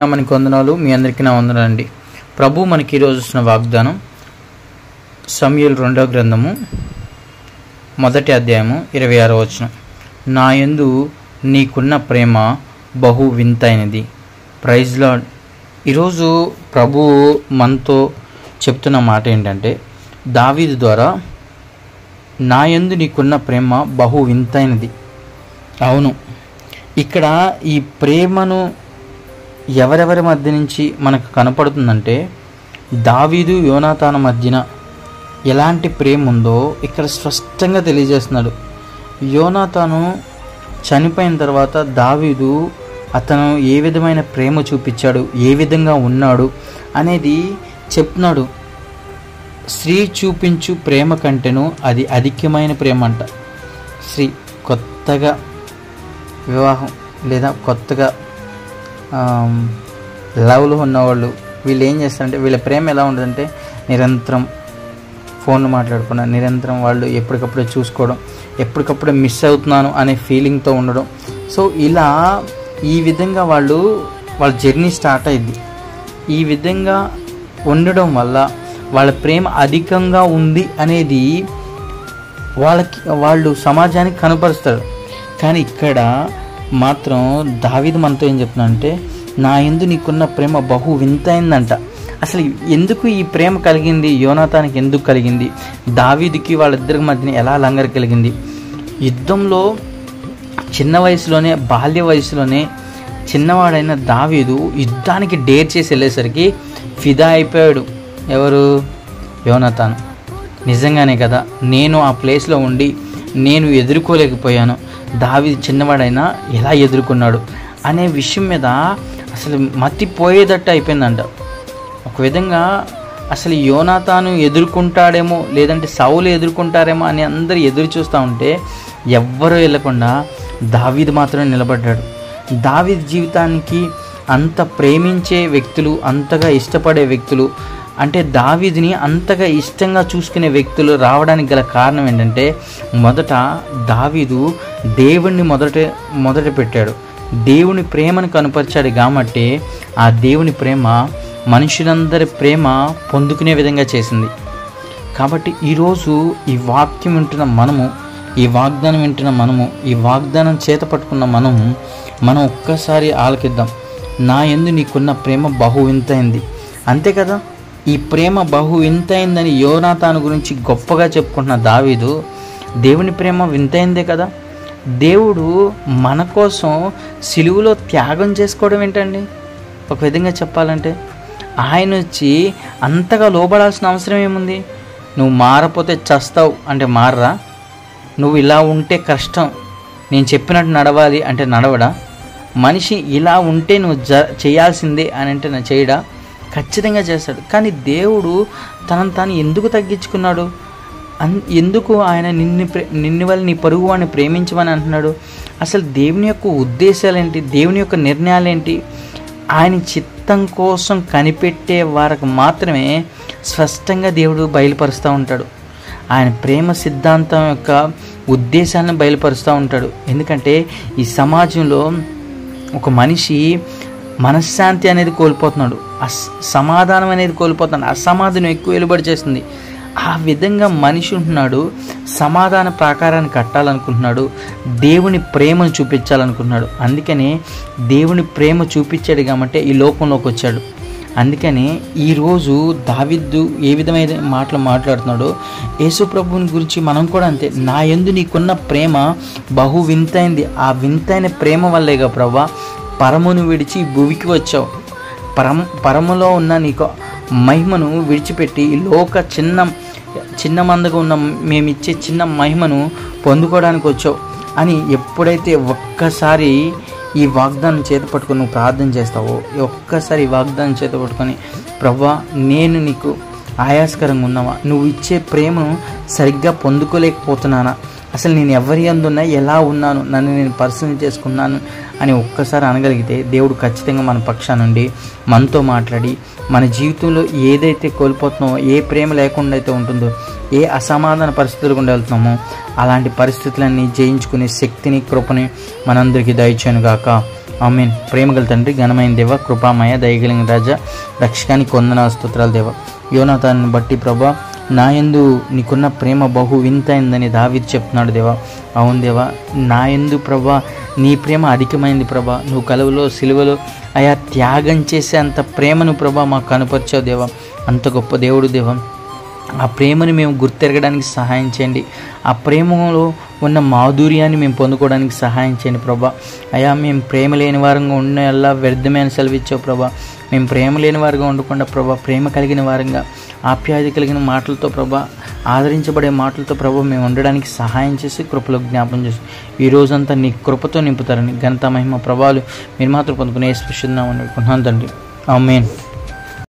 మనకి వందనాలు. మీ అందరికీ నా వందనాలండి. ప్రభు మనకి ఈరోజు ఇస్తున్న వాగ్దానం సమూయేలు 2వ గ్రంథము 1వ అధ్యాయము 26వ వచనం. నా యందు నీకున్న ప్రేమ బహు వింతైనది. Praise lord. ఈరోజు ప్రభు మనతో చెప్తున్న మాట ఏంటంటే, దావీదు ద్వారా నా యందు నీకున్న ప్రేమ బహు వింతైనది. అవును, ఇక్కడ ఈ ప్రేమను ఎవరెవరి మధ్య నుంచి మనకు కనపడుతుందంటే, దావీదు యోనాతాను మధ్యన ఎలాంటి ప్రేమ ఉందో ఇక్కడ స్పష్టంగా తెలియజేస్తున్నాడు. యోనాతాను చనిపోయిన తర్వాత దావీదు అతను ఏ విధమైన ప్రేమ చూపించాడు, ఏ విధంగా ఉన్నాడు అనేది చెప్తున్నాడు. స్త్రీ చూపించు ప్రేమ కంటేను అది అధికమైన ప్రేమ అంట. స్త్రీ కొత్తగా వివాహం లేదా కొత్తగా లవ్లో ఉన్నవాళ్ళు వీళ్ళు ఏం చేస్తారంటే, వీళ్ళ ప్రేమ ఎలా ఉంటుందంటే, నిరంతరం ఫోన్లు మాట్లాడుకున్న, నిరంతరం వాళ్ళు ఎప్పటికప్పుడే చూసుకోవడం, ఎప్పటికప్పుడే మిస్ అవుతున్నాను అనే ఫీలింగ్తో ఉండడం. సో ఇలా ఈ విధంగా వాళ్ళ జర్నీ స్టార్ట్ అయింది. ఈ విధంగా ఉండడం వల్ల వాళ్ళ ప్రేమ అధికంగా ఉంది అనేది వాళ్ళు సమాజానికి కనపరుస్తారు. కానీ ఇక్కడ మాత్రం దావీదు మనతో ఏం చెప్తున్నాడంటే, నా యందు నీకున్న ప్రేమ బహు వింతైందంట. అసలు ఎందుకు ఈ ప్రేమ కలిగింది? యోనాతానికి ఎందుకు కలిగింది? దావీదుకి వాళ్ళిద్దరి మధ్యన ఎలా లంగర కలిగింది? యుద్ధంలో చిన్న వయసులోనే, బాల్య వయసులోనే చిన్నవాడైన దావీదు యుద్ధానికి డేర్ చేసి వెళ్ళేసరికి ఫిదా అయిపోయాడు. ఎవరు? యోనాతాను. నిజంగానే కదా, నేను ఆ ప్లేస్లో ఉండి నేను ఎదుర్కోలేకపోయాను, దావీదు చిన్నవాడైనా ఎలా ఎదుర్కొన్నాడు అనే విషయం మీద అసలు మతిపోయేటట్టు అయిపోయిందంట. ఒక విధంగా అసలు యోనాతాను ఎదుర్కొంటాడేమో, లేదంటే సౌలు ఎదుర్కొంటారేమో అని అందరూ ఎదురు చూస్తూ ఉంటే ఎవ్వరూ వెళ్ళకుండా దావీదు మాత్రమే నిలబడ్డాడు. దావీదు జీవితానికి అంత ప్రేమించే వ్యక్తులు, అంతగా ఇష్టపడే వ్యక్తులు, అంటే దావీదుని అంతగా ఇష్టంగా చూసుకునే వ్యక్తులు రావడానికి గల కారణం ఏంటంటే, మొదట దావీదు దేవుణ్ణి మొదట పెట్టాడు. దేవుని ప్రేమను కనుపరిచాడు కాబట్టి ఆ దేవుని ప్రేమ మనుషులందరి ప్రేమ పొందుకునే విధంగా చేసింది. కాబట్టి ఈరోజు ఈ వాక్యం వింటున్న మనము, ఈ వాగ్దానం వింటున్న మనము, ఈ వాగ్దానం చేత పట్టుకున్న మనం ఒక్కసారి ఆలకిద్దాం. నా యందు నీకున్న ప్రేమ బహు వింతైంది. అంతే కదా, ఈ ప్రేమ బహు వింతైందని యోనాతాను గురించి గొప్పగా చెప్పుకుంటున్న దావీదు, దేవుని ప్రేమ వింతైందే కదా. దేవుడు మన కోసం సిలువలో త్యాగం చేసుకోవడం ఏంటండి? ఒక విధంగా చెప్పాలంటే ఆయన వచ్చి అంతగా లోబడాల్సిన అవసరం ఏముంది? నువ్వు మారపోతే చస్తావు అంటే మారరా? నువ్వు ఇలా ఉంటే కష్టం, నేను చెప్పినట్టు నడవాలి అంటే నడవడా? మనిషి ఇలా ఉంటే నువ్వు చేయాల్సిందే అని అంటే నా చేయడా? ఖచ్చితంగా చేస్తాడు. కానీ దేవుడు తనను తాను ఎందుకు తగ్గించుకున్నాడు? ఎందుకు ఆయన నిన్ను వల్ల నీ పొరుగు వాడిని ప్రేమించమని అంటున్నాడు? అసలు దేవుని యొక్క ఉద్దేశాలు ఏంటి? దేవుని యొక్క నిర్ణయాలు ఏంటి? ఆయన చిత్తం కోసం కనిపెట్టే వారికి మాత్రమే స్పష్టంగా దేవుడు బయలుపరుస్తూ ఉంటాడు. ఆయన ప్రేమ సిద్ధాంతం యొక్క ఉద్దేశాలను బయలుపరుస్తూ ఉంటాడు. ఎందుకంటే ఈ సమాజంలో ఒక మనిషి మనశ్శాంతి అనేది కోల్పోతున్నాడు, సమాధానం అనేది కోల్పోతున్నాడు, అసమాధానం ఎక్కువ వెలుబడి చేస్తుంది. ఆ విధంగా మనిషి ఉంటున్నాడు, సమాధాన ప్రాకారాన్ని కట్టాలనుకుంటున్నాడు, దేవుని ప్రేమను చూపించాలనుకుంటున్నాడు. అందుకనే దేవుని ప్రేమ చూపించాడు కాబట్టి ఈ లోకంలోకి వచ్చాడు. అందుకని ఈరోజు దావీదు ఏ విధమైన మాటలు మాట్లాడుతున్నాడో యేసు ప్రభువుని గురించి మనం కూడా అంతే. నా యందు నీకున్న ప్రేమ బహు వింతైంది. ఆ వింతైన ప్రేమ వల్లేగా ప్రభువా పరమును విడిచి భూమికి వచ్చావు. పరములో ఉన్న నీకు మహిమను విడిచిపెట్టి లోక చిన్న మందగా ఉన్న మేమిచ్చే చిన్న మహిమను పొందుకోవడానికి వచ్చావు అని ఎప్పుడైతే ఒక్కసారి ఈ వాగ్దానం చేత పట్టుకొని నువ్వు ప్రార్థన చేస్తావో, ఒక్కసారి ఈ వాగ్దానం చేత పట్టుకొని, ప్రభువా నేను నీకు ఆయాస్కరంగా ఉన్నావా, నువ్వు ఇచ్చే ప్రేమను సరిగ్గా పొందుకోలేకపోతున్నానా, అసలు నేను ఎవరి అందున్నా ఎలా ఉన్నాను, నన్ను నేను పరిశీలన చేసుకున్నాను అని ఒక్కసారి అనగలిగితే దేవుడు ఖచ్చితంగా మన పక్షానుండి మనతో మాట్లాడి మన జీవితంలో ఏదైతే కోల్పోతున్నామో, ఏ ప్రేమ లేకుండా అయితే ఉంటుందో, ఏ అసమాధాన పరిస్థితులు గుండా వెళ్తున్నామో అలాంటి పరిస్థితులన్నీ జయించుకునే శక్తిని, కృపని మనందరికీ దయచేయను గాక. ఆమేన్. ప్రేమగల తండ్రి, ఘనమైన దేవ, కృపామయ, దయగలిగిన రాజా, రక్షకానికి వందనాలు, స్తోత్రాలు దేవ. యోనాతాన్ని బట్టి ప్రభా, నా యందు నీకున్న ప్రేమ బహు వింతైందని దావీదు చెప్తున్నాడు దేవా. అవును దేవా, నా యందు ప్రభా నీ ప్రేమ అధికమైంది ప్రభా. నువ్వు కలువలో సిలువలో అయా త్యాగం చేసే అంత ప్రేమను ప్రభా మాకు కనపరిచావు దేవా. అంత గొప్ప దేవుడు దేవా. ఆ ప్రేమను మేము గుర్తెరగడానికి సహాయం చేయండి. ఆ ప్రేమలో ఉన్న మాధుర్యాన్ని మేము పొందుకోవడానికి సహాయం చేయండి ప్రభా. అయా మేము ప్రేమ లేని వారంగా ఉండేలా వ్యర్థమైన సెలవిచ్చావు ప్రభా. మేము ప్రేమ లేని వారుగా ఉండకుండా ప్రభా, ప్రేమ కలిగిన వారంగా, ఆప్యాయత కలిగిన మాటలతో ప్రభా, ఆదరించబడే మాటలతో ప్రభా మేము ఉండడానికి సహాయం చేసి కృపలో జ్ఞాపం చేసి ఈ రోజంతా నీ కృపతో నింపుతారని ఘనత, మహిమ, ప్రభావాలు మీరు మాత్రం పొందుకునే స్పృశిద్దామని అనుకుంటున్నాను తండ్రి. ఆమేన్.